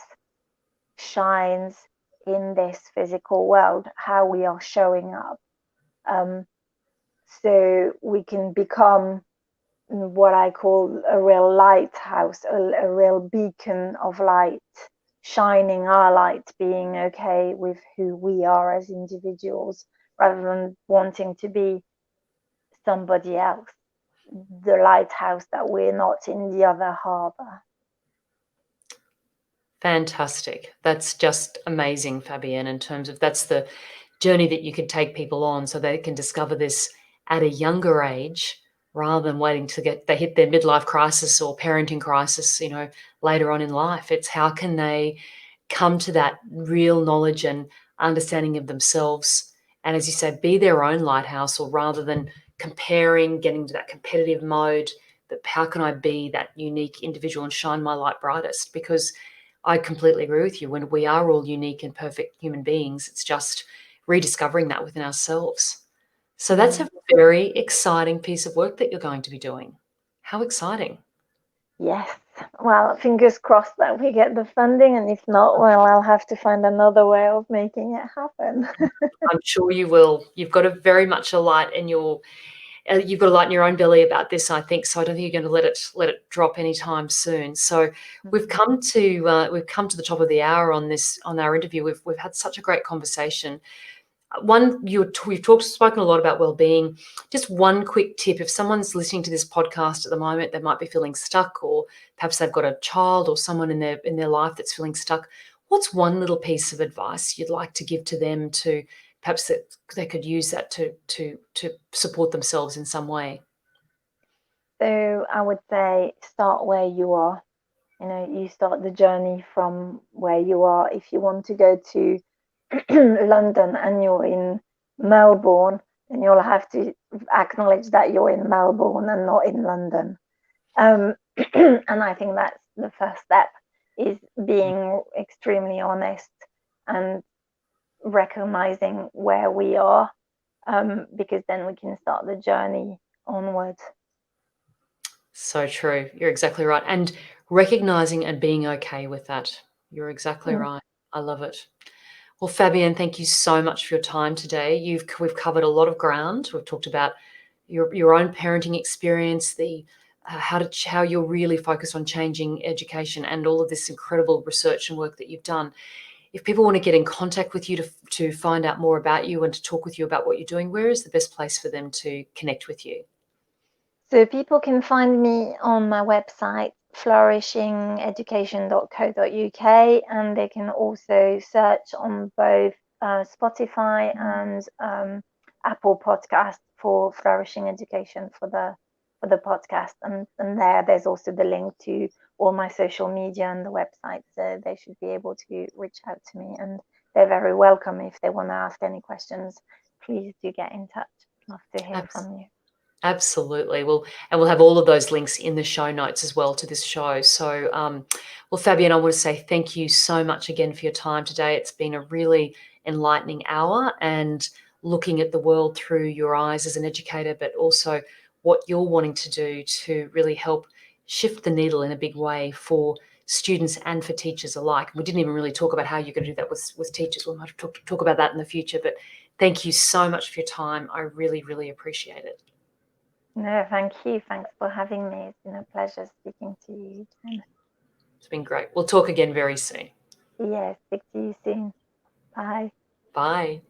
shines in this physical world, how we are showing up, so we can become what I call a real lighthouse, a real beacon of light, shining our light, being okay with who we are as individuals, rather than wanting to be somebody else, the lighthouse that we're not in the other harbour. Fantastic. That's just amazing, Fabienne, in terms of that's the journey that you could take people on so they can discover this at a younger age rather than waiting to they hit their midlife crisis or parenting crisis, later on in life. It's how can they come to that real knowledge and understanding of themselves and, as you say, be their own lighthouse, or rather than comparing, getting to that competitive mode, but how can I be that unique individual and shine my light brightest? Because I completely agree with you. When we are all unique and perfect human beings, it's just rediscovering that within ourselves. So that's a very exciting piece of work that you're going to be doing. How exciting. Yes. Well, fingers crossed that we get the funding, and if not, well, I'll have to find another way of making it happen. I'm sure you will. You've got a very much a light in your you've got a light in your own belly about this, I think. So I don't think you're going to let it drop anytime soon. So we've come to the top of the hour on our interview. We've had such a great conversation. We've spoken a lot about well-being. Just one quick tip: if someone's listening to this podcast at the moment, they might be feeling stuck, or perhaps they've got a child or someone in their life that's feeling stuck. What's one little piece of advice you'd like to give to them to perhaps that they could use that to support themselves in some way? So I would say start where you are. You start the journey from where you are. If you want to go to London and you're in Melbourne, then you'll have to acknowledge that you're in Melbourne and not in London. And I think that's the first step, is being extremely honest and recognizing where we are, because then we can start the journey onward. So true. You're exactly right. And recognizing and being okay with that. You're exactly right. I love it. Well, Fabienne, thank you so much for your time today. We've covered a lot of ground. We've talked about your own parenting experience, the how you're really focused on changing education, and all of this incredible research and work that you've done. If people want to get in contact with you to find out more about you and to talk with you about what you're doing, where is the best place for them to connect with you? So people can find me on my website, flourishingeducation.co.uk, and they can also search on both Spotify and Apple Podcast for Flourishing Education for the podcast. And there's also the link to all my social media and the website, so they should be able to reach out to me, and they're very welcome. If they want to ask any questions, please do get in touch. Love to hear from you. Absolutely. We'll have all of those links in the show notes as well to this show. So, well, Fabienne, I want to say thank you so much again for your time today. It's been a really enlightening hour, and looking at the world through your eyes as an educator, but also what you're wanting to do to really help shift the needle in a big way for students and for teachers alike. We didn't even really talk about how you're going to do that with teachers. We might talk about that in the future, but thank you so much for your time. I really, really appreciate it. No, thank you. Thanks for having me. It's been a pleasure speaking to you, Jen. It's been great. We'll talk again very soon. Yes, speak to you soon. Bye. Bye.